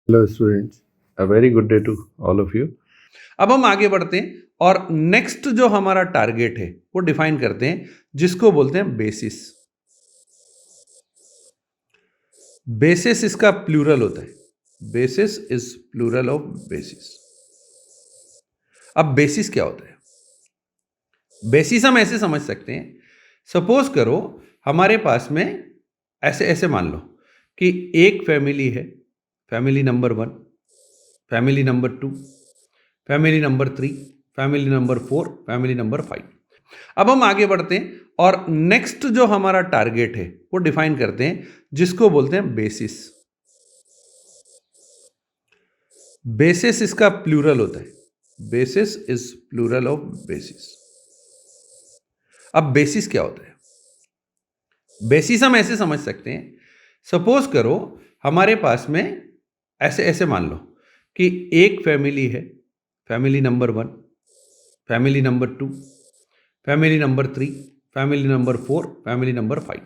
Hello students, a very good day to all of you. अब हम आगे बढ़ते हैं और नेक्स्ट जो हमारा टारगेट है वो डिफाइन करते हैं, जिसको बोलते हैं बेसिस। बेसिस इसका प्लूरल होता है। Basis is plural of basis. अब बेसिस क्या होता है? बेसिस हम ऐसे समझ सकते हैं, सपोज करो हमारे पास में ऐसे ऐसे मान लो कि एक फैमिली है, family number 1, family number 2, family number 3, family number 4, family number 5। अब हम आगे बढ़ते हैं और नेक्स्ट जो हमारा टारगेट है वो डिफाइन करते हैं, जिसको बोलते हैं बेसिस। बेसिस इसका प्लूरल होता है। Basis is plural of basis. अब बेसिस क्या होता है? बेसिस हम ऐसे समझ सकते हैं, सपोज करो हमारे पास में ऐसे ऐसे मान लो कि एक फैमिली है, family number 1, family number 2, family number 3, family number 4, family number 5।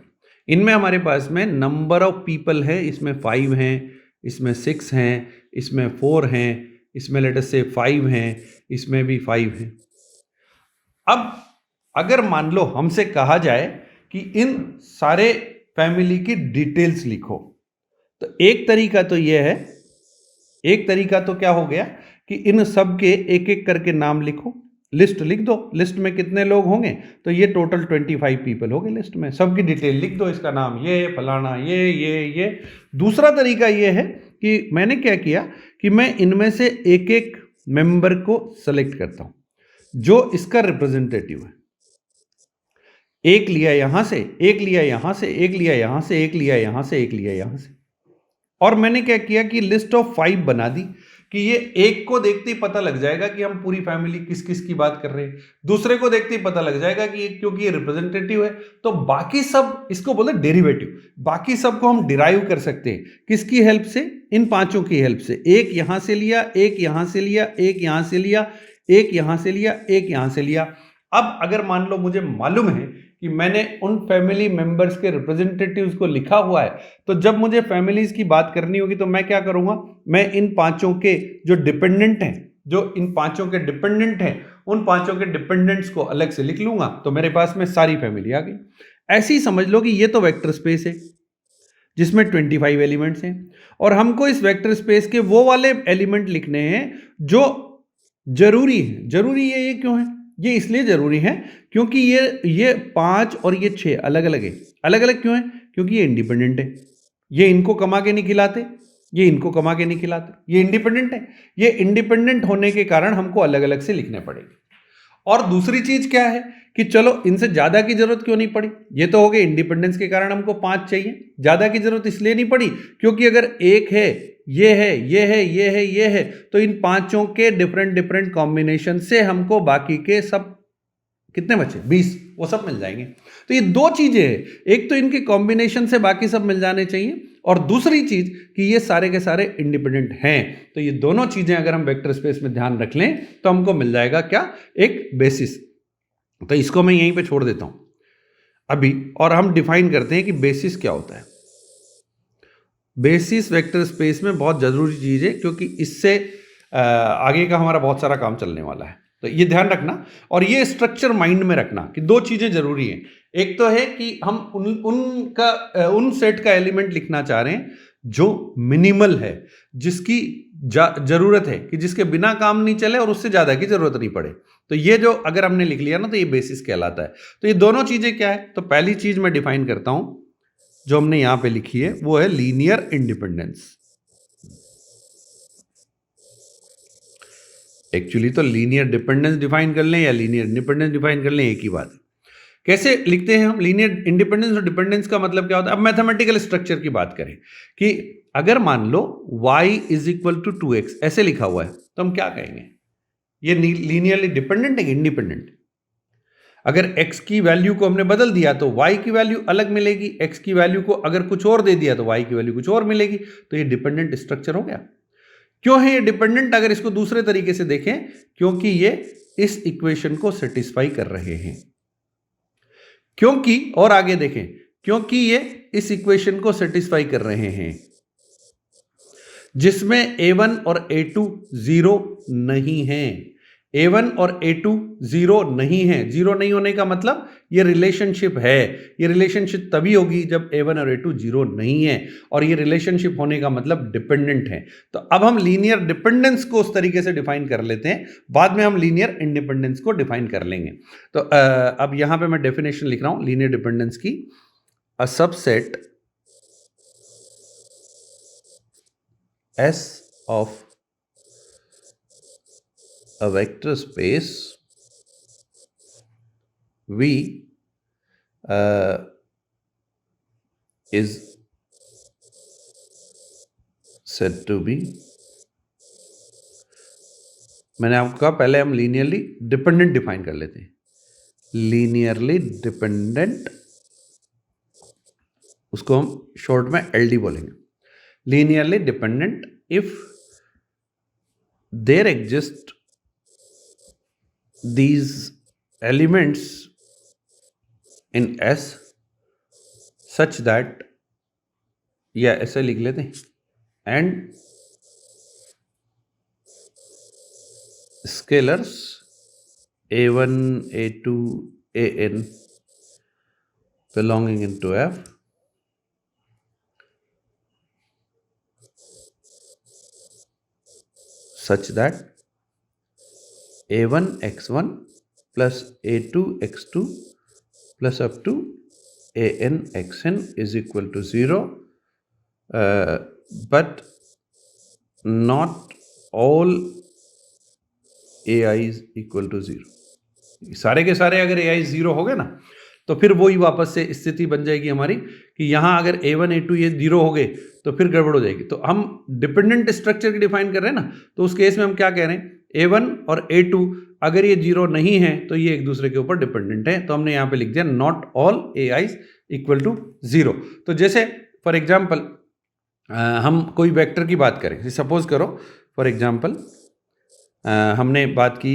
इनमें हमारे पास में नंबर ऑफ पीपल है, इसमें 5 हैं, इसमें 6 हैं, इसमें 4 हैं, इसमें लेट अस से 5 हैं, इसमें भी 5 हैं। अब अगर मान लो हमसे कहा जाए कि इन सारे फैमिली की डिटेल्स लिखो, तो एक तरीका तो यह है, एक तरीका तो क्या हो गया कि इन सब के एक एक करके नाम लिखो, लिस्ट लिख दो। लिस्ट में कितने लोग होंगे? तो ये टोटल 25 पीपल हो गए लिस्ट में, सबकी डिटेल लिख दो, इसका नाम ये फलाना ये। दूसरा तरीका ये है कि मैंने क्या किया कि मैं इनमें से एक एक मेंबर को सेलेक्ट करता हूं जो इसका रिप्रेजेंटेटिव है। एक लिया यहां से, एक लिया यहां से, एक लिया यहां से, एक लिया यहां से, एक लिया यहां से। और मैंने क्या किया कि लिस्ट ऑफ 5 बना दी कि ये एक को देखते ही पता लग जाएगा कि हम पूरी फैमिली किस किस की बात कर रहे हैं। दूसरे को देखते ही पता लग जाएगा कि क्योंकि ये रिप्रेजेंटेटिव है, तो बाकी सब इसको बोलते हैं डेरिवेटिव। बाकी सबको हम डिराइव कर सकते हैं किसकी हेल्प से? इन पांचों की हेल्प से। एक यहां से लिया, एक यहां से लिया, एक यहां से लिया, एक यहां से लिया, एक यहां से लिया। अब अगर मान लो मुझे मालूम है कि मैंने उन फैमिली मेंबर्स के रिप्रेजेंटेटिव्स को लिखा हुआ है, तो जब मुझे फैमिलीज की बात करनी होगी तो मैं क्या करूंगा? मैं इन पांचों के जो डिपेंडेंट हैं, जो इन पांचों के डिपेंडेंट हैं, उन पांचों के डिपेंडेंट्स को अलग से लिख लूंगा, तो मेरे पास में सारी फैमिली आ गई। ऐसे ही समझ लो कि ये तो वेक्टर स्पेस है जिसमें 25 एलिमेंट्स हैं, और हमको इस वेक्टर स्पेस के वो वाले एलिमेंट लिखने हैं जो जरूरी है। जरूरी है ये क्यों है? ये इसलिए जरूरी है क्योंकि ये 5 और ये 6 अलग अलग है। अलग अलग क्यों है? क्योंकि ये इंडिपेंडेंट है। ये इनको कमा के नहीं खिलाते, ये इनको कमा के नहीं खिलाते, ये इंडिपेंडेंट है। ये इंडिपेंडेंट होने के कारण हमको अलग अलग से लिखने पड़ेंगे। और दूसरी चीज क्या है कि चलो इनसे ज्यादा की जरूरत क्यों नहीं पड़ी? ये तो हो गए इंडिपेंडेंस के कारण हमको 5 चाहिए। ज्यादा की जरूरत इसलिए नहीं पड़ी क्योंकि अगर एक है, ये है, ये है, ये है, ये है, तो इन पांचों के डिफरेंट डिफरेंट कॉम्बिनेशन से हमको बाकी के सब कितने बचे? 20, वो सब मिल जाएंगे। तो ये दो चीजें हैं, एक तो इनके कॉम्बिनेशन से बाकी सब मिल जाने चाहिए, और दूसरी चीज कि ये सारे के सारे इंडिपेंडेंट हैं। तो ये दोनों चीजें अगर हम वेक्टर स्पेस में ध्यान रख लें तो हमको मिल जाएगा क्या? एक बेसिस। तो इसको मैं यहीं पे छोड़ देता हूं अभी, और हम डिफाइन करते हैं कि बेसिस क्या होता है। बेसिस वेक्टर स्पेस में बहुत जरूरी चीज है, क्योंकि इससे आगे का हमारा बहुत सारा काम चलने वाला है। तो ये ध्यान रखना, और ये स्ट्रक्चर माइंड में रखना कि दो चीजें जरूरी हैं। एक तो है कि हम उन सेट का एलिमेंट लिखना चाह रहे हैं जो मिनिमल है, जिसकी जरूरत है कि जिसके बिना काम नहीं चले और उससे ज्यादा की जरूरत नहीं पड़े। तो ये जो अगर हमने लिख लिया ना, तो ये बेसिस कहलाता है। तो ये दोनों चीजें क्या है? तो पहली चीज मैं डिफाइन करता हूं जो हमने यहां पे लिखी है, वो है लीनियर इंडिपेंडेंस। एक्चुअली तो लीनियर डिपेंडेंस डिफाइन कर लें या लीनियर इंडिपेंडेंस डिफाइन कर लें, एक ही बात है। कैसे लिखते हैं हम लीनियर इंडिपेंडेंस और डिपेंडेंस का मतलब क्या होता है? अब मैथमेटिकल स्ट्रक्चर की बात करें कि अगर मान लो y is equal to 2x ऐसे लिखा हुआ है, तो हम क्या कहेंगे? ये लीनियरली डिपेंडेंट है कि इंडिपेंडेंट? अगर x की वैल्यू को हमने बदल दिया तो y की वैल्यू अलग मिलेगी, x की वैल्यू को अगर कुछ और दे दिया तो y की वैल्यू कुछ और मिलेगी। तो ये डिपेंडेंट स्ट्रक्चर हो गया। क्यों है ये डिपेंडेंट? अगर इसको दूसरे तरीके से देखें, क्योंकि ये इस इक्वेशन को सेटिस्फाई कर रहे हैं। क्योंकि, और आगे देखें, क्योंकि ये इस इक्वेशन को सेटिस्फाई कर रहे हैं। जिसमें A1 और A2 जीरो नहीं है। A1 और A2 जीरो नहीं है। जीरो नहीं होने का मतलब ये रिलेशनशिप है। ये रिलेशनशिप तभी होगी जब A1 और A2 जीरो नहीं है, और ये रिलेशनशिप होने का मतलब डिपेंडेंट है। तो अब हम लीनियर डिपेंडेंस को उस तरीके से डिफाइन कर लेते हैं, बाद में हम लीनियर इंडिपेंडेंस को डिफाइन कर लेंगे। तो अब यहां पे मैं डेफिनेशन लिख रहा हूं लीनियर डिपेंडेंस की। A subset S of a vector space V is said to be, मैंने आपको कहा पहले हम लीनियरली डिपेंडेंट डिफाइन कर लेते हैं। लीनियरली डिपेंडेंट, उसको हम शॉर्ट में LD बोलेंगे। Linearly dependent if there exist these elements in S such that, या ऐसे लिख लेते हैं, and scalars A1, A2, AN belonging into F such that A1 x1 plus A2 x2 plus up to AN xn is equal to 0, but not all AI is equal to 0। सारे के सारे अगर AI 0 हो गए ना, तो फिर वही वापस से स्थिति बन जाएगी हमारी कि यहाँ अगर A1 A2 ये 0 हो गए तो फिर गड़बड़ हो जाएगी। तो हम डिपेंडेंट स्ट्रक्चर की डिफाइन कर रहे हैं ना, तो उस केस में हम क्या कह रहे हैं, A1 और A2 अगर ये 0 नहीं है तो ये एक दूसरे के ऊपर डिपेंडेंट है। तो हमने यहाँ पे लिख दिया not all AI equal to 0। तो जैसे फॉर एग्जाम्पल हम कोई वेक्टर की बात करें, सपोज करो फॉर एग्जाम्पल हमने बात की,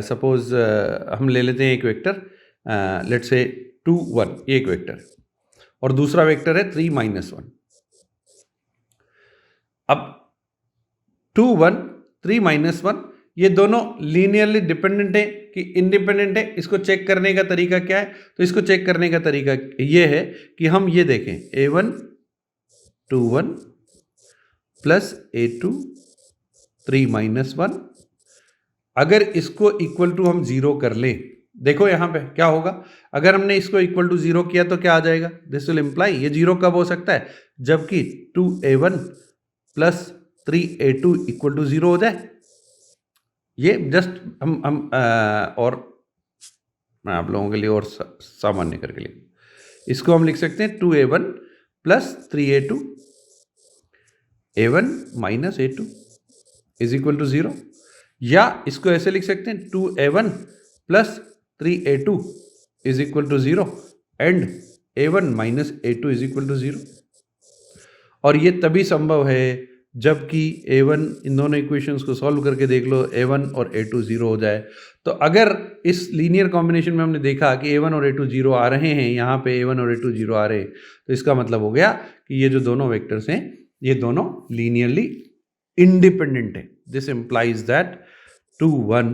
सपोज हम ले लेते हैं एक वेक्टर, लेट्स से 2 1, ये एक वेक्टर है, और दूसरा वेक्टर है 3 -1। अब 2 1 3 -1 ये दोनों लीनियरली डिपेंडेंट है कि इंडिपेंडेंट है, इसको चेक करने का तरीका क्या है? तो इसको चेक करने का तरीका ये है कि हम ये देखें A1 2 1 प्लस A2 3 -1, अगर इसको इक्वल टू हम 0 कर लें, देखो यहां पे क्या होगा, अगर हमने इसको इक्वल टू 0 किया तो क्या आ जाएगा, दिस विल इंप्लाई, ये 0 कब हो सकता है, जबकि 2A1 plus 3A2 equal to 0 हो जाए। ये जस्ट हम और मैं आप लोगों के लिए और सामान्य करके लिख, इसको हम लिख सकते हैं 2A1 plus 3A2 A1 minus A2 is equal to 0, या इसको ऐसे लिख सकते हैं 2A1 plus 3A2 is equal to 0 and A1 minus A2 is equal to 0। और ये तभी संभव है जबकि A1, इन दोनों इक्वेशंस को सॉल्व करके देख लो, A1 और A2 0 हो जाए। तो अगर इस लीनियर कॉम्बिनेशन में हमने देखा कि A1 और A2 0 आ रहे हैं, यहाँ पे A1 और A2 0 आ रहे हैं, तो इसका मतलब हो गया कि ये जो दोनों वेक्टर्स हैं ये दोनों लीनियरली इंडिपेंडेंट है। This implies that 2 1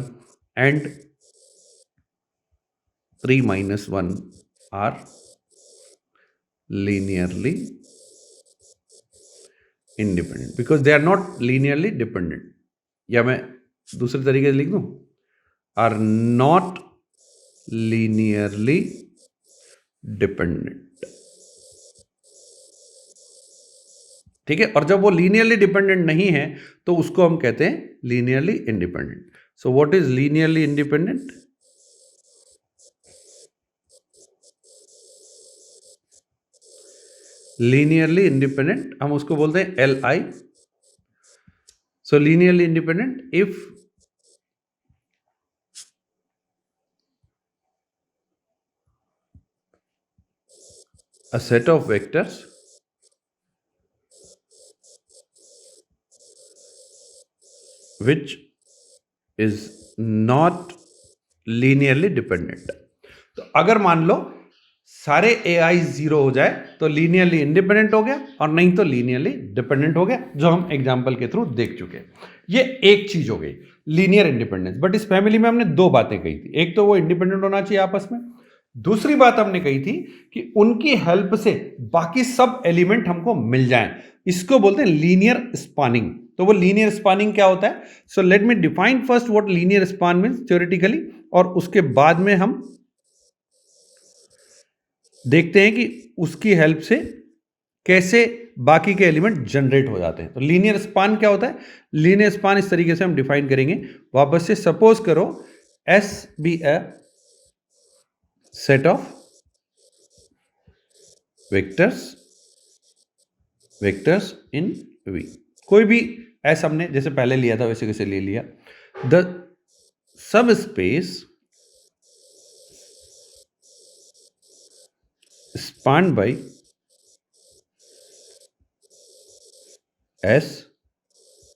and 3 -1 are linearly independent because they are not linearly dependent, या मैं दूसरे तरीके से लिख दूं, are not linearly dependent। ठीक है, और जब वो लीनियरली डिपेंडेंट नहीं है तो उसको हम कहते हैं linearly independent. So what is linearly independent? Linearly independent हम उसको बोलते हैं LI। So linearly independent if a set of vectors which is not linearly dependent। तो अगर मान लो सारे ए आई जीरो हो जाए तो लीनियरली इंडिपेंडेंट हो गया और नहीं तो लीनियरली डिपेंडेंट हो गया, जो हम एग्जाम्पल के थ्रू देख चुके हैं। ये एक चीज हो गई लीनियर इंडिपेंडेंस। बट इस फैमिली में हमने दो बातें कही थी, एक तो वो इंडिपेंडेंट होना चाहिए आपस में, दूसरी बात हमने कही थी कि उनकी हेल्प से बाकी सब एलिमेंट हमको मिल जाएं। इसको बोलते हैं लीनियर स्पानिंग। तो वो लीनियर स्पानिंग क्या होता है? So let me define first what linear span means theoretically, और उसके बाद में हम देखते हैं कि उसकी हेल्प से कैसे बाकी के एलिमेंट जनरेट हो जाते हैं। तो लीनियर स्पान क्या होता है? लीनियर स्पान इस तरीके से हम डिफाइन करेंगे वापस से। सपोज करो S be a set of vectors in V. कोई भी एस हमने जैसे पहले लिया था वैसे कैसे ले लिया। The sub space spanned by S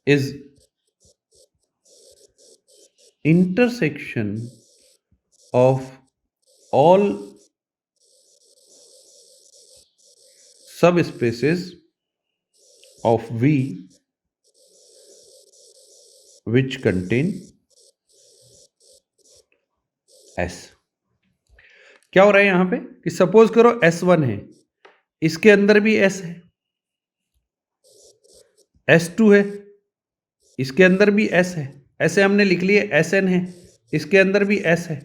is intersection of all subspaces of V which contain S। क्या हो रहा है यहां पे कि सपोज करो S1 है, इसके अंदर भी S है, S2 है, इसके अंदर भी S है, ऐसे हमने लिख लिए Sn है, इसके अंदर भी S है।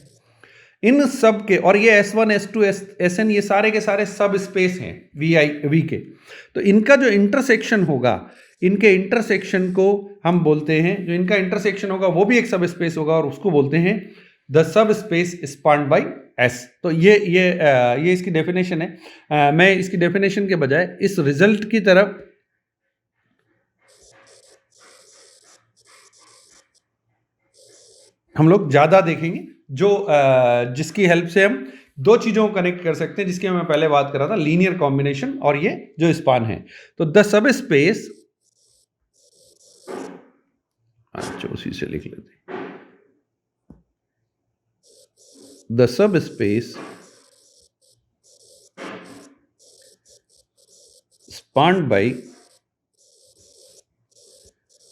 इन सब के, और ये S1 S2 Sn ये सारे के सारे सब स्पेस हैं वी के। तो इनका जो इंटरसेक्शन होगा, इनके इंटरसेक्शन को हम बोलते हैं, जो इनका इंटरसेक्शन होगा वो भी एक सब स्पेस होगा और उसको बोलते हैं the subspace स्पान्ड by S. तो ये इसकी डेफिनेशन है। मैं इसकी डेफिनेशन के बजाय इस रिजल्ट की तरफ हम लोग ज्यादा देखेंगे, जो जिसकी हेल्प से हम दो चीजों को कनेक्ट कर सकते हैं, जिसकी मैं पहले बात कर रहा था, लीनियर कॉम्बिनेशन और ये जो स्पान है। तो द सब स्पेस, अच्छा उसी से लिख लेते, the sub space spanned by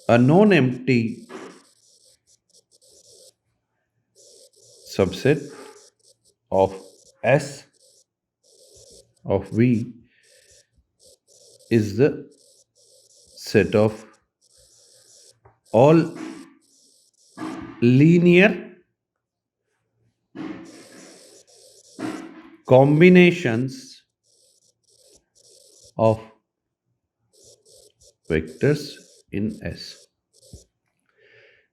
a non-empty subset of S of V is the set of all linear combinations of vectors in S।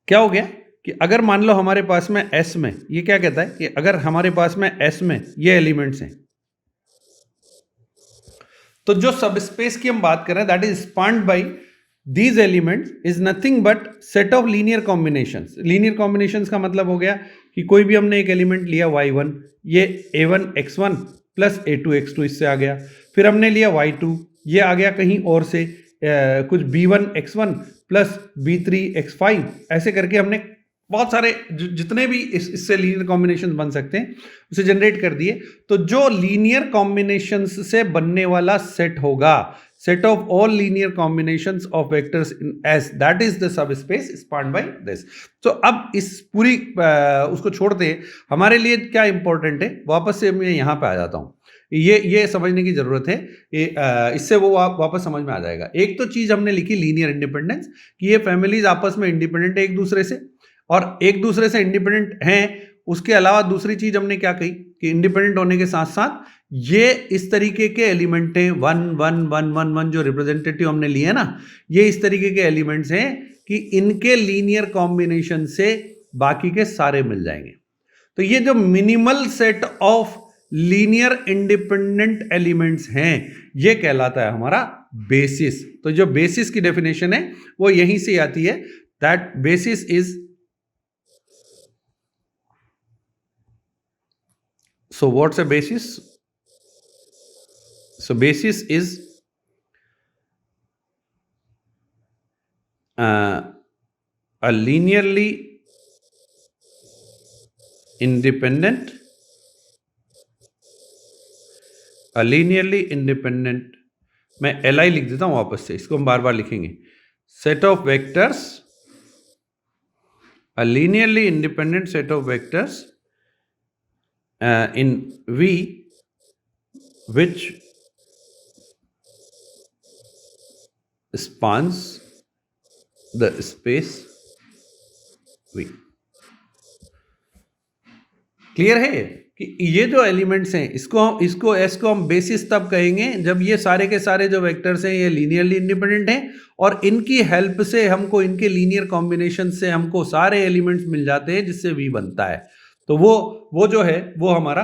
क्या हो गया कि अगर मान लो हमारे पास में S में, ये क्या कहता है कि अगर हमारे पास में S में ये एलिमेंट्स हैं, तो जो सब स्पेस की हम बात कर रहे हैं that is spanned by these elements is nothing but set of linear combinations. Linear combinations का मतलब हो गया कि कोई भी हमने एक एलिमेंट लिया y1, ये a1 x1 plus a2 x2 इससे आ गया, फिर हमने लिया y2, ये आ गया कहीं और से कुछ b1 x1 plus b3 x5, ऐसे करके हमने बहुत सारे जितने भी इससे लीनियर कॉम्बिनेशन बन सकते हैं उसे जनरेट कर दिए। तो जो लीनियर कॉम्बिनेशंस से बनने वाला सेट होगा, set of all linear combinations of vectors in S, that is the subspace spanned by this. तो अब इस पूरी उसको छोड़ते हैं, हमारे लिए क्या इंपॉर्टेंट है, वापस से मैं यहाँ पे आ जाता हूँ। ये समझने की जरूरत है, इससे वो वापस समझ में आ जाएगा। एक तो चीज हमने लिखी लीनियर इंडिपेंडेंस, कि ये फैमिलीज आपस में इंडिपेंडेंट है एक दूसरे से, और एक दूसरे से इंडिपेंडेंट हैं। उसके अलावा दूसरी चीज हमने क्या कही कि इंडिपेंडेंट होने के साथ साथ ये इस तरीके के एलिमेंट हैं, 1 1 1 1 1 जो रिप्रेजेंटेटिव हमने लिए ना, ये इस तरीके के एलिमेंट्स हैं कि इनके लीनियर कॉम्बिनेशन से बाकी के सारे मिल जाएंगे। तो ये जो minimal set of linear independent elements हैं, ये कहलाता है हमारा बेसिस। तो जो बेसिस की डेफिनेशन है वो यहीं से आती है, that basis is, so what's a basis? So basis is a linearly independent a linearly independent, मैं Li लिख देता हूं वापस से, इसको हम बार बार लिखेंगे, set of vectors, a linearly independent set of vectors in V which spans the space V। Clear है कि ये जो एलिमेंट्स हैं इसको एस को हम बेसिस तब कहेंगे जब ये सारे के सारे जो वेक्टर्स हैं ये लीनियरली इंडिपेंडेंट हैं और इनकी हेल्प से हमको, इनके लीनियर कॉम्बिनेशन से हमको सारे एलिमेंट्स मिल जाते हैं जिससे वी बनता है। तो वो जो है वो हमारा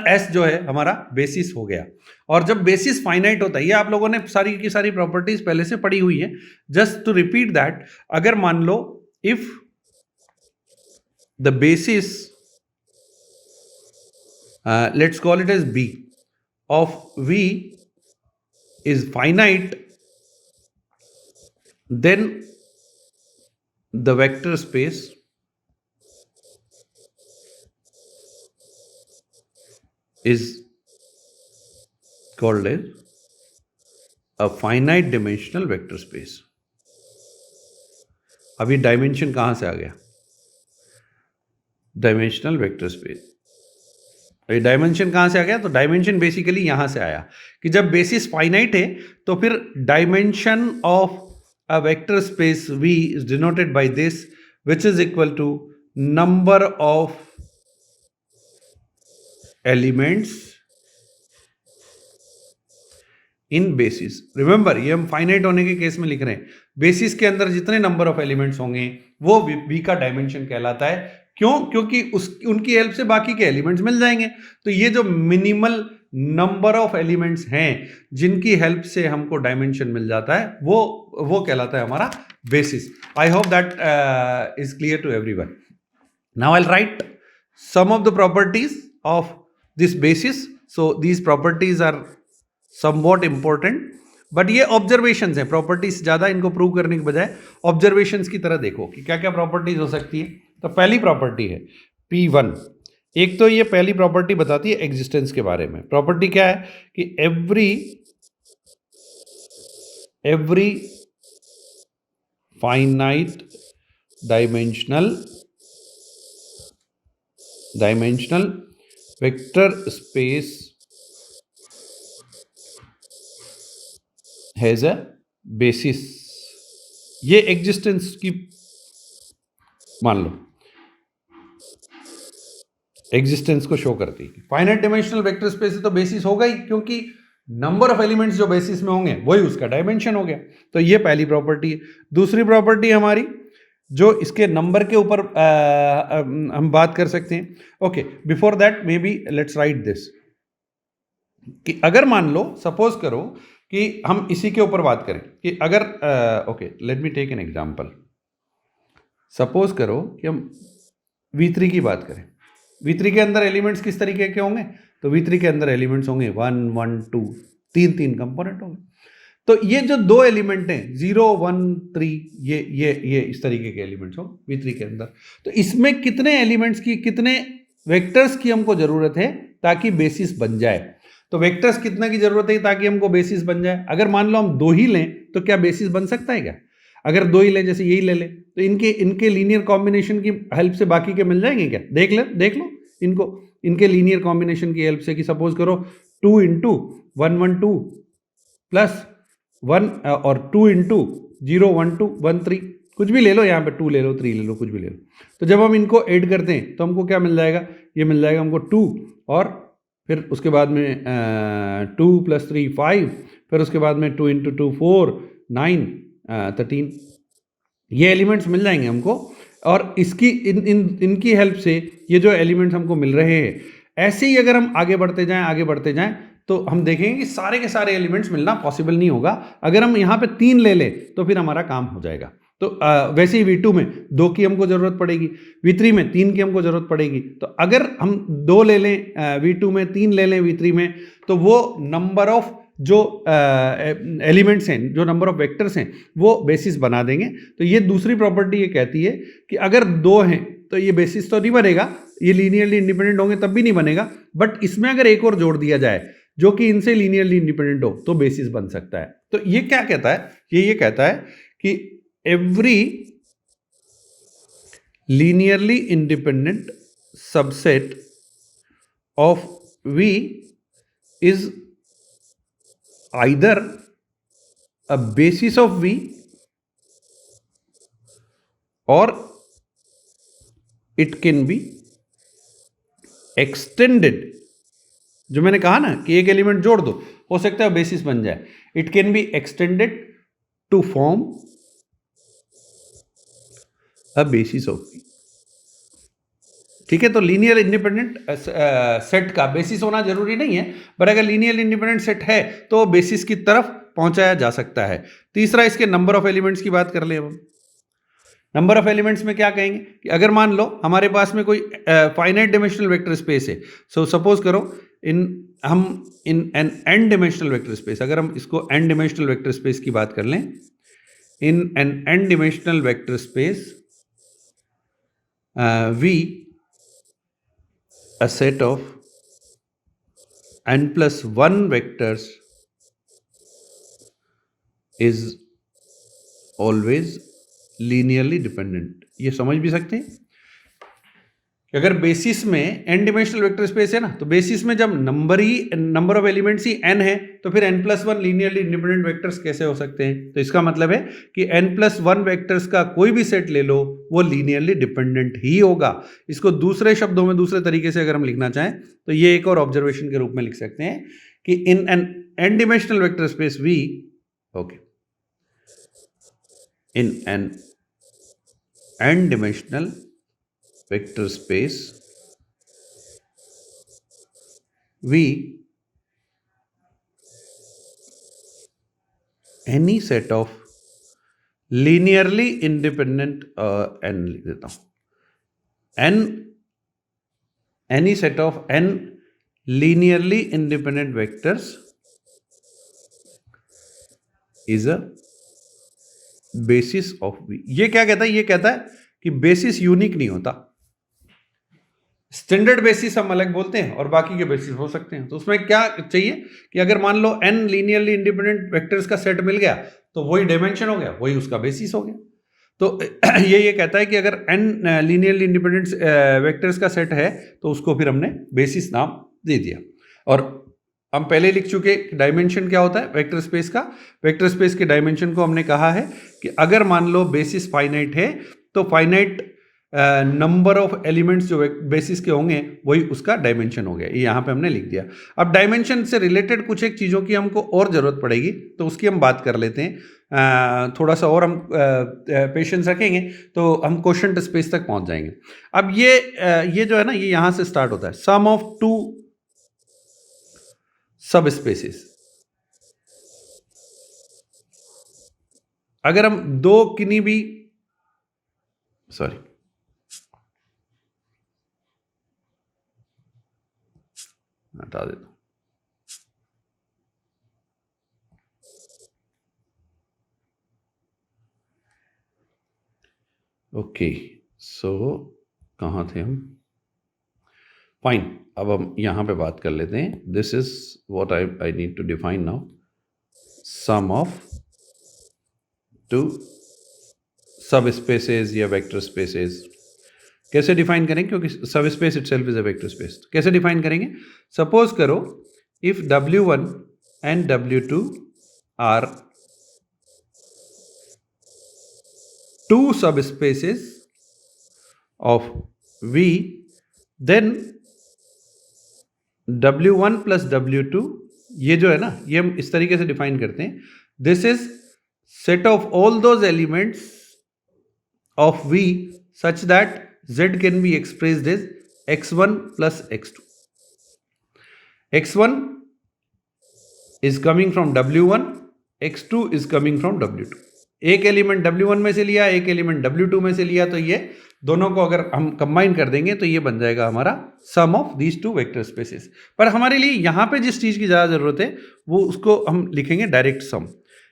एस जो है हमारा बेसिस हो गया। और जब बेसिस फाइनाइट होता है, ये आप लोगों ने सारी की सारी प्रॉपर्टीज पहले से पढ़ी हुई है, जस्ट टू रिपीट दैट, अगर मान लो if the basis let's call it as B of V is finite, then the vector space is called as a finite dimensional vector space। अभी डायमेंशन कहां से आ गया? Dimensional vector space. डायमेंशन कहां से आ गया? तो डायमेंशन बेसिकली यहां से आया कि जब बेसिस फाइनाइट है तो फिर dimension of a vector space V is denoted by this, which is equal to number of elements in basis. Remember, ये हम फाइनाइट होने के केस में लिख रहे हैं, बेसिस के अंदर जितने नंबर ऑफ एलिमेंट्स होंगे वो V का डायमेंशन कहलाता है। क्यों? क्योंकि उनकी हेल्प से बाकी के एलिमेंट्स मिल जाएंगे। तो ये जो मिनिमल नंबर ऑफ एलिमेंट्स हैं जिनकी हेल्प से हमको डायमेंशन मिल जाता है वो कहलाता है हमारा basis. I hope that is clear to everyone. Now I will write some of the properties of this basis. So these properties are somewhat important, but ये ऑब्जर्वेशंस हैं, प्रॉपर्टीज ज्यादा इनको प्रूव करने के बजाय ऑब्जर्वेशंस की तरह देखो कि क्या क्या प्रॉपर्टीज हो सकती है। तो पहली प्रॉपर्टी है P1। एक तो ये पहली प्रॉपर्टी बताती है एग्जिस्टेंस के बारे में। प्रॉपर्टी क्या है कि every finite dimensional vector space has a basis. ये एग्जिस्टेंस की मान लो एग्जिस्टेंस को शो करती है। फाइनाइट डायमेंशनल वेक्टर स्पेस तो बेसिस होगा ही, क्योंकि नंबर ऑफ एलिमेंट्स जो बेसिस में होंगे वही उसका डायमेंशन हो गया। तो ये पहली प्रॉपर्टी है। दूसरी प्रॉपर्टी हमारी जो इसके नंबर के ऊपर हम बात कर सकते हैं। Okay, before that may be let's write this कि अगर मान लो, सपोज करो कि हम इसी के ऊपर बात करें कि अगर okay, let me take an example. Suppose करो कि हम V3 की बात करें। V3 के अंदर एलिमेंट्स किस तरीके के होंगे? तो V3 के अंदर एलिमेंट्स होंगे 1 1 2, तीन कंपोनेंट होंगे। तो ये जो दो एलिमेंट हैं 0 1 3, ये इस तरीके के एलिमेंट्स हो V3 के अंदर। तो इसमें कितने एलिमेंट्स की, कितने वेक्टर्स की हमको जरूरत है ताकि बेसिस बन जाए? तो वेक्टर्स कितना की जरूरत है ताकि हमको बेसिस बन जाए? अगर मान लो हम 2 ही लें तो क्या बेसिस बन सकता है क्या? अगर 2 ही लें, जैसे यही ले लें, तो इनके लीनियर कॉम्बिनेशन की हेल्प से बाकी के मिल जाएंगे क्या? देख लो इनको, इनके लीनियर कॉम्बिनेशन की हेल्प से कि सपोज करो 2 × 1 1 2 प्लस 1 और 2 × 0 1 2 1 3, कुछ भी ले लो, यहाँ पे 2 ले लो, 3 ले लो, कुछ भी ले लो। तो जब हम इनको ऐड करते हैं तो हमको क्या मिल जाएगा? ये मिल जाएगा हमको 2, और फिर उसके बाद में 2 + 3 5, फिर उसके बाद में 2 × 2 4 9 13, ये एलिमेंट्स मिल जाएंगे हमको। और इसकी इनकी हेल्प से ये जो एलिमेंट्स हमको मिल रहे हैं, ऐसे ही अगर हम आगे बढ़ते जाएं तो हम देखेंगे कि सारे के सारे एलिमेंट्स मिलना पॉसिबल नहीं होगा। अगर हम यहाँ पे 3 ले लें तो फिर हमारा काम हो जाएगा। तो वैसे ही V2 में 2 की हमको ज़रूरत पड़ेगी, V3 में 3 की हमको ज़रूरत पड़ेगी। तो अगर हम 2 ले लें V2 में, 3 ले लें V3 में, तो वो नंबर ऑफ जो एलिमेंट्स हैं, जो नंबर ऑफ वेक्टर्स हैं, वो बेसिस बना देंगे। तो ये दूसरी प्रॉपर्टी ये कहती है कि अगर 2 हैं तो ये बेसिस तो नहीं बनेगा, ये लीनियरली इंडिपेंडेंट होंगे तब भी नहीं बनेगा। बट इसमें अगर एक और जोड़ दिया जाए, जो कि इनसे लीनियरली इंडिपेंडेंट हो तो बेसिस बन सकता है। तो ये क्या कहता है, ये कहता है कि every linearly independent subset of V is either a basis of V or it can be extended। जो मैंने कहा ना कि एक एलिमेंट जोड़ दो, हो सकता है बेसिस बन जाए। It can be extended to form a basis of V। ठीक है, तो लीनियर इंडिपेंडेंट सेट का बेसिस होना जरूरी नहीं है, पर अगर लीनियर इंडिपेंडेंट सेट है तो बेसिस की तरफ पहुंचाया जा सकता है। तीसरा, इसके नंबर ऑफ एलिमेंट्स की बात कर ले। अब नंबर ऑफ एलिमेंट्स में क्या कहेंगे कि अगर मान लो हमारे पास में कोई फाइनाइट डिमेंशनल वेक्टर स्पेस है, सो सपोज करो हम in n n dimensional vector space, अगर हम इसको एन डिमेंशनल वेक्टर स्पेस की बात कर लें, in n n dimensional vector space V a set of n plus 1 vectors is always linearly dependent। ये समझ भी सकते हैं कि अगर बेसिस में n डिमेंशनल वेक्टर स्पेस है ना, तो बेसिस में जब number of elements he n है तो फिर n plus 1 linearly independent vectors कैसे हो सकते हैं। तो इसका मतलब है कि n प्लस 1 वेक्टर्स का कोई भी सेट ले लो वो लीनियरली डिपेंडेंट ही होगा। इसको दूसरे शब्दों में दूसरे तरीके से अगर हम लिखना चाहें तो ये एक और ऑब्जर्वेशन के रूप में लिख सकते हैं कि in an n dimensional vector space V, okay, in an n dimensional vector space V, any set of linearly independent n लिख देता हूं, n any set of n linearly independent vectors is a basis of V। ये क्या कहता है, ये कहता है कि बेसिस यूनिक नहीं होता। स्टैंडर्ड बेसिस हम अलग बोलते हैं और बाकी के बेसिस हो सकते हैं। तो उसमें क्या चाहिए कि अगर मान लो n लीनियरली इंडिपेंडेंट वेक्टर्स का सेट मिल गया तो वही डायमेंशन हो गया, वही उसका बेसिस हो गया। तो ये कहता है कि अगर n लीनियरली इंडिपेंडेंट वेक्टर्स का सेट है तो उसको फिर हमने बेसिस नाम दे दिया। और हम पहले लिख चुके डायमेंशन क्या होता है वेक्टर स्पेस का। वेक्टर स्पेस के डायमेंशन को हमने कहा है कि अगर मान लो बेसिस फाइनाइट है तो फाइनाइट नंबर ऑफ एलिमेंट्स जो बेसिस के होंगे वही उसका डायमेंशन हो गया। ये यहाँ पे हमने लिख दिया। अब डायमेंशन से रिलेटेड कुछ एक चीज़ों की हमको और ज़रूरत पड़ेगी तो उसकी हम बात कर लेते हैं। थोड़ा सा और हम पेशेंस रखेंगे तो हम क्वोशंट स्पेस तक पहुँच जाएंगे। अब ये जो है ना, ये यहाँ से स्टार्ट होता है, सम ऑफ टू सब स्पेसिस। अगर हम दो किन्हीं भी हटा देता हूं। ओके, सो कहाँ थे हम? फाइन, अब हम यहां पे बात कर लेते हैं। This is what I need to define now, sum of two subspaces या वेक्टर स्पेसेस। कैसे डिफाइन करेंगे, क्योंकि subspace itself is a vector space. कैसे डिफाइन करेंगे? सपोज करो if W1 and W2 are two subspaces of V, then W1 plus W2, ये जो है ना, ये हम इस तरीके से डिफाइन करते हैं, this is set of all those elements of V such that Z can be expressed as x1 plus x2. x1 is coming from W1, x2 is coming from W2। एक एलिमेंट W1 में से लिया, एक element W2 में से लिया, तो ये दोनों को अगर हम कंबाइन कर देंगे तो ये बन जाएगा हमारा sum of these two vector spaces. पर हमारे लिए यहाँ पे जिस चीज़ की ज़्यादा ज़रूरत है वो उसको हम लिखेंगे डायरेक्ट सम,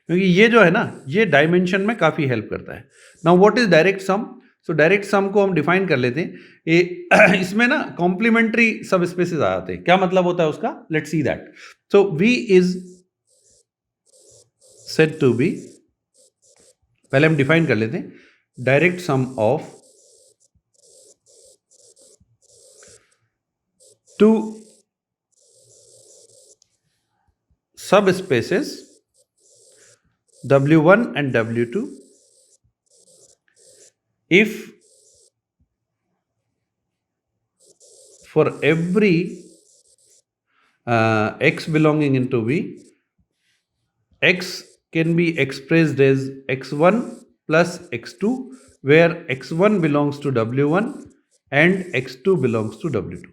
क्योंकि ये जो है ना, ये डायमेंशन में काफ़ी हेल्प करता है। Now what is direct sum? So direct sum को हम डिफाइन कर लेते हैं. ये इसमें ना कॉम्प्लीमेंट्री सब स्पेसेस आ जाते हैं. क्या मतलब होता है उसका? Let's see that. So V is said to be, पहले हम डिफाइन कर लेते हैं, direct sum of two subspaces W1 and W2 if for every x belonging into V, x can be expressed as x1 plus x2, where x1 belongs to W1 and x2 belongs to W2.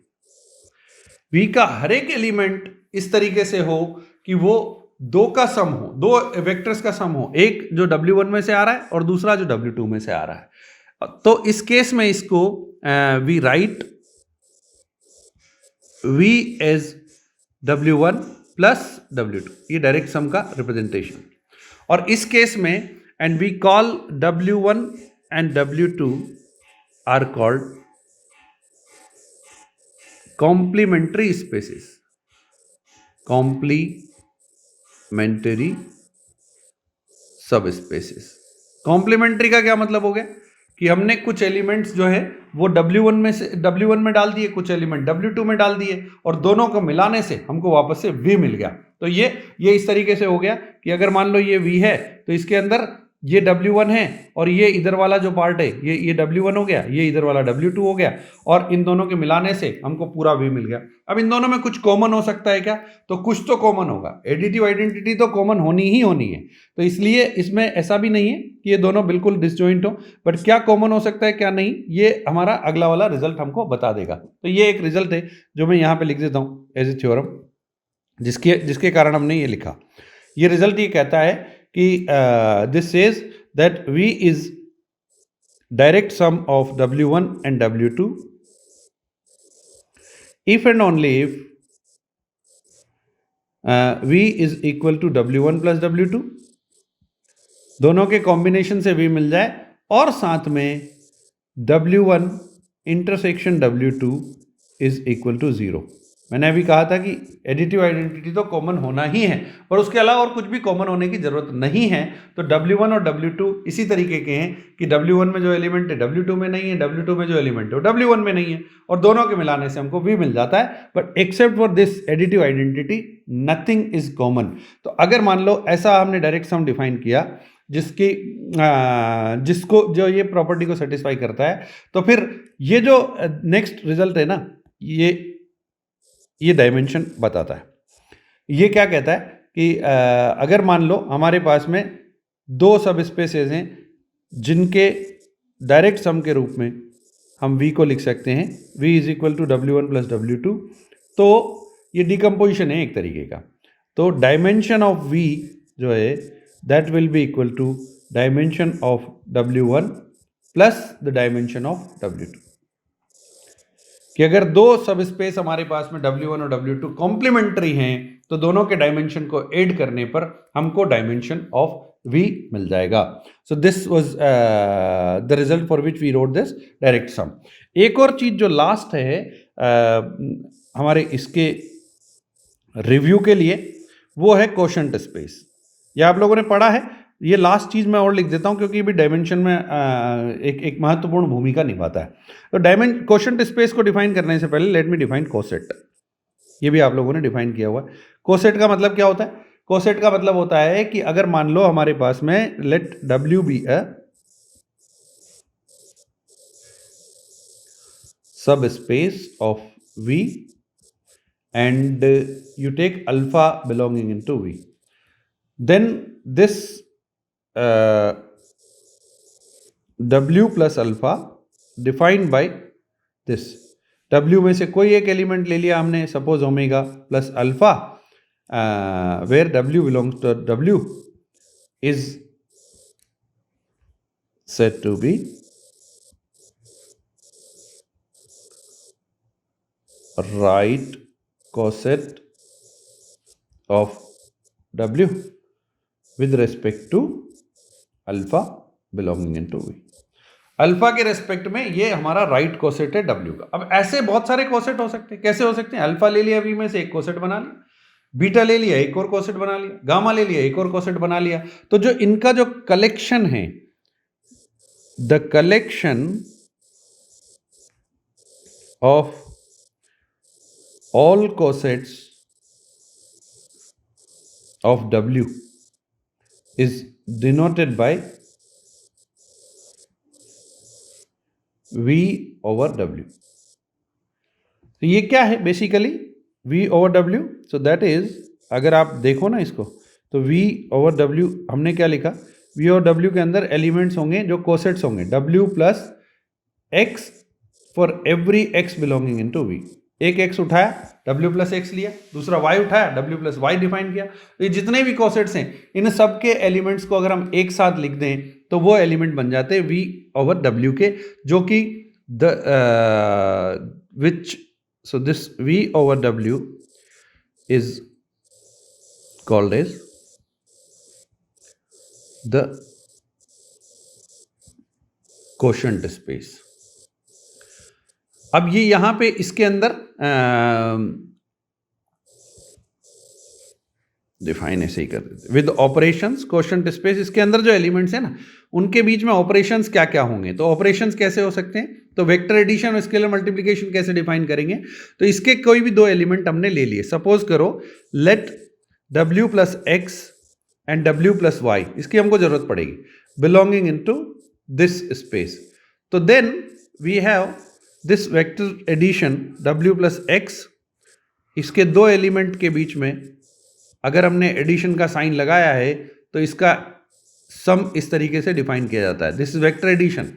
V का हर एक element इस तरीके से हो कि वो दो का सम हो, दो वेक्टर्स का सम हो, एक जो W1 में से आ रहा है और दूसरा जो W2 में से आ रहा है. तो इस केस में इसको we write V as W1 plus W2, ये डायरेक्ट सम का रिप्रेजेंटेशन. और इस केस में and we call W1 and W2 are called complementary spaces. Complementary subspaces. Complementary का क्या मतलब हो गया कि हमने कुछ एलिमेंट्स जो है वो W1 में से W1 में डाल दिए, कुछ एलिमेंट W2 में डाल दिए और दोनों को मिलाने से हमको वापस से V मिल गया. तो ये इस तरीके से हो गया कि अगर मान लो ये V है तो इसके अंदर ये W1 है और ये इधर वाला जो पार्ट है ये W1 हो गया, ये इधर वाला W2 हो गया और इन दोनों के मिलाने से हमको पूरा V मिल गया. अब इन दोनों में कुछ कॉमन हो सकता है क्या? तो कुछ तो कॉमन होगा. एडिटिव आइडेंटिटी तो कॉमन होनी ही होनी है. तो इसलिए इसमें ऐसा भी नहीं है कि ये दोनों बिल्कुल डिसजॉइंट हो, बट क्या कॉमन हो सकता है क्या नहीं, ये हमारा अगला वाला रिजल्ट हमको बता देगा. तो ये एक रिजल्ट है जो मैं यहाँ पे लिख देता हूँ एज ए थ्योरम, जिसके कारण हमने ये लिखा. ये रिजल्ट ये कहता है कि this says that V is direct sum of W1 and W2 if and only if V is equal to W1 plus W2, दोनों के कॉम्बिनेशन से V मिल जाए और साथ में W1 intersection W2 is equal to 0. मैंने अभी कहा था कि एडिटिव आइडेंटिटी तो कॉमन होना ही है, पर उसके अलावा और कुछ भी कॉमन होने की जरूरत नहीं है. तो W1 और W2 इसी तरीके के हैं कि W1 में जो एलिमेंट है W2 में नहीं है, W2 में जो एलिमेंट है W1 में नहीं है और दोनों के मिलाने से हमको V मिल जाता है. But except for this additive identity nothing is common. तो अगर मान लो ऐसा हमने डायरेक्ट सम डिफाइन किया जिसको जो ये प्रॉपर्टी को सेटिस्फाई करता है, तो फिर ये जो नेक्स्ट रिजल्ट है ना, ये डायमेंशन बताता है. ये क्या कहता है कि अगर मान लो हमारे पास में दो सब स्पेसेस हैं जिनके डायरेक्ट सम के रूप में हम V को लिख सकते हैं, V is equal to W1 plus W2. तो ये डिकम्पोजिशन है एक तरीके का. तो डायमेंशन ऑफ V जो है that will be equal to dimension of W1 plus the dimension of W2. कि अगर दो सब स्पेस हमारे पास में W1 और W2 कॉम्प्लीमेंट्री हैं तो दोनों के डायमेंशन को ऐड करने पर हमको डायमेंशन ऑफ V मिल जाएगा. So this was the result for which we wrote this direct sum. एक और चीज जो लास्ट है हमारे इसके रिव्यू के लिए, वो है कोशेंट स्पेस. ये आप लोगों ने पढ़ा है. ये लास्ट चीज मैं और लिख देता हूं क्योंकि ये भी डायमेंशन में एक महत्वपूर्ण भूमिका निभाता है. तो कोशेंट स्पेस को डिफाइन करने से पहले लेट मी डिफाइन कोसेट. ये भी आप लोगों ने डिफाइन किया हुआ है. कोसेट का मतलब क्या होता है? कोसेट का मतलब होता है कि अगर मान लो हमारे पास में लेट W बी अ सब space of V and you take alpha belonging into V, then this W plus alpha defined by this. W में से कोई एक एलिमेंट ले लिया हमने, suppose omega plus alpha, where W belongs to W is said to be right coset of W with respect to alpha belonging into V. Alpha के respect में ये हमारा राइट कोसेट है डब्ल्यू का। अब ऐसे बहुत सारे कोसेट हो सकते हैं। कैसे हो सकते हैं? अल्फा ले लिया वी में से एक कोसेट बना लिया, बीटा ले लिया एक और कोसेट बना लिया, गामा ले लिया एक और कोसेट बना लिया। तो जो इनका जो कलेक्शन है, the collection of all cosets of W is denoted by V over W. तो ये क्या है basically? V over W. So that is, अगर आप देखो ना इसको, तो V over W हमने क्या लिखा? V over W के अंदर एलिमेंट्स होंगे जो कोसेट्स होंगे, W plus X for every X belonging in to V। एक x उठाया, W प्लस एक्स लिया, दूसरा y उठाया, W प्लस वाई डिफाइन किया। तो ये जितने भी कोसेट्स हैं, इन सब के एलिमेंट्स को अगर हम एक साथ लिख दें तो वो एलिमेंट बन जाते हैं V ओवर W के, जो कि so this V over W is called as the quotient space. अब ये यहां पे इसके अंदर डिफाइन ऐसे ही कर देते विद ऑपरेशंस कोशेंट स्पेस। इसके अंदर जो एलिमेंट्स है ना, उनके बीच में ऑपरेशंस क्या क्या होंगे। तो ऑपरेशंस कैसे हो सकते हैं? तो वेक्टर एडिशन और स्केलर मल्टीप्लिकेशन कैसे डिफाइन करेंगे? तो इसके कोई भी दो एलिमेंट हमने ले लिए। सपोज करो let W plus x and W plus y, इसकी हमको जरूरत पड़ेगी, belonging in to this space. तो then we have this vector addition W plus x, इसके दो एलिमेंट के बीच में अगर हमने एडिशन का साइन लगाया है तो इसका सम इस तरीके से डिफाइन किया जाता है। This is vector addition.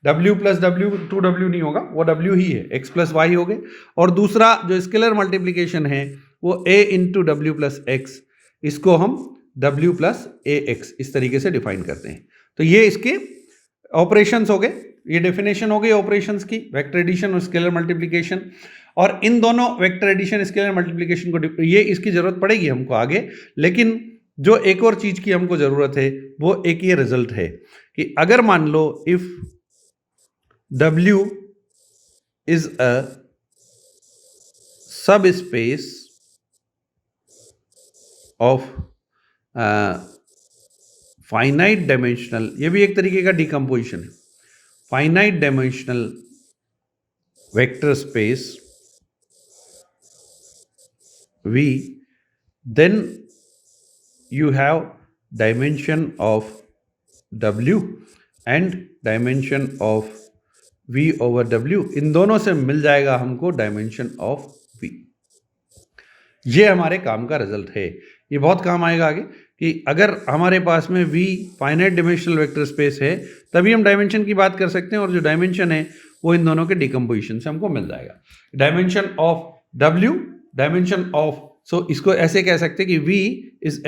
W plus W 2W नहीं होगा, वो W ही है, x प्लस वाई हो गए। और दूसरा जो स्केलर मल्टीप्लिकेशन है वो A into W plus x, इसको हम W प्लस AX इस तरीके से डिफाइन करते हैं। तो ये इसके ऑपरेशंस हो गए, ये डेफिनेशन हो गई ऑपरेशंस की, वेक्टर एडिशन और स्केलर मल्टीप्लिकेशन। और इन दोनों वेक्टर एडिशन स्केलर मल्टीप्लिकेशन को ये इसकी जरूरत पड़ेगी हमको आगे, लेकिन जो एक और चीज की हमको जरूरत है वो एक ये रिजल्ट है कि अगर मान लो इफ W इज अ सब स्पेस ऑफ फाइनाइट डायमेंशनल, ये भी एक तरीके का डिकम्पोजिशन है, finite dimensional vector space V, then you have dimension of W and dimension of V over W, इन दोनों से मिल जाएगा हमको डायमेंशन ऑफ V। ये हमारे काम का रिजल्ट है। ये बहुत काम आएगा आगे कि अगर हमारे पास में V finite dimensional vector space है तभी हम डायमेंशन की बात कर सकते हैं, और जो डायमेंशन है वो इन दोनों के डिकम्पोजिशन से हमको मिल जाएगा। Dimension of W, dimension of, so इसको ऐसे कह सकते हैं कि V is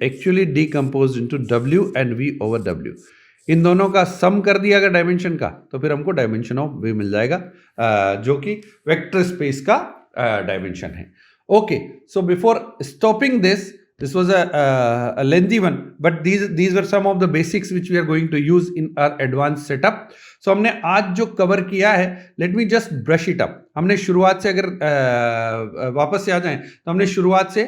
actually decomposed into W and V over W। इन दोनों का सम कर दिया अगर डायमेंशन का तो फिर हमको डायमेंशन ऑफ V मिल जाएगा, जो कि वेक्टर स्पेस का डायमेंशन है। Okay, so before stopping this was a lengthy one, but these were some of the basics which we are going to use in our advanced setup. So हमने आज जो cover किया है, let me just brush it up. हमने शुरुआत से अगर वापस से आ जाएं तो हमने शुरुआत से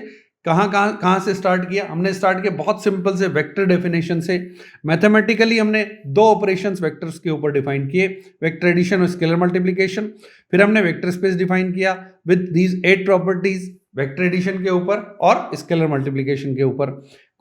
कहाँ से स्टार्ट किया? हमने स्टार्ट किया बहुत सिंपल से वेक्टर डेफिनेशन से। मैथमेटिकली हमने दो ऑपरेशंस वेक्टर्स के ऊपर डिफाइन किए, वेक्टर एडिशन और स्केलर मल्टीप्लिकेशन। फिर हमने वेक्टर स्पेस डिफाइन किया with these 8 properties, vector addition के ऊपर और स्केलर मल्टीप्लिकेशन के ऊपर।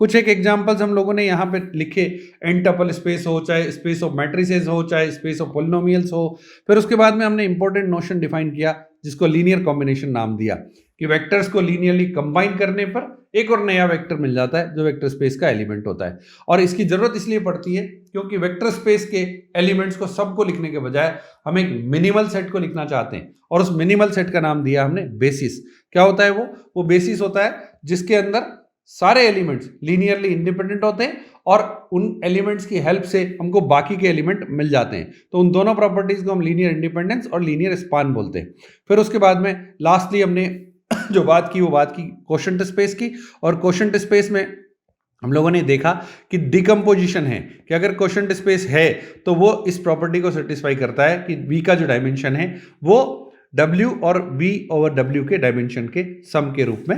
कुछ एक एग्जांपल्स हम लोगों ने यहाँ पे लिखे, एन टपल स्पेस हो, चाहे स्पेस ऑफ मैट्रिसेस हो, चाहे स्पेस ऑफ पॉलिनोमियल्स हो। फिर उसके बाद में हमने इंपॉर्टेंट नोशन डिफाइन किया जिसको लीनियर कॉम्बिनेशन नाम दिया, कि वेक्टर्स को लीनियरली कंबाइन करने पर एक और नया वेक्टर मिल जाता है जो वेक्टर स्पेस का एलिमेंट होता है। और इसकी जरूरत इसलिए पड़ती है क्योंकि वेक्टर स्पेस के एलिमेंट्स को सबको लिखने के बजाय हम एक मिनिमल सेट को लिखना चाहते हैं, और उस मिनिमल सेट का नाम दिया हमने बेसिस। क्या होता है वो बेसिस होता है जिसके अंदर सारे एलिमेंट्स लीनियरली इंडिपेंडेंट होते हैं और उन एलिमेंट्स की हेल्प से हमको बाकी के एलिमेंट मिल जाते हैं। तो उन दोनों प्रॉपर्टीज को हम लीनियर इंडिपेंडेंस और लीनियर स्पान बोलते हैं। फिर उसके बाद में लास्टली हमने जो बात की वो बात की कोशेंट स्पेस की, और कोशेंट स्पेस में हम लोगों ने देखा कि डिकम्पोजिशन है कि अगर क्वोशंट स्पेस है तो वो इस प्रॉपर्टी को सेटिस्फाई करता है कि v का जो डायमेंशन है वो w और v ओवर w के डायमेंशन के सम के रूप में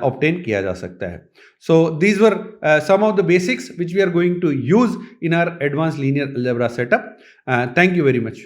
ऑब्टेन किया जा सकता है. So these were some of the basics which we are going to use in our advance linear algebra setup. Thank you very much.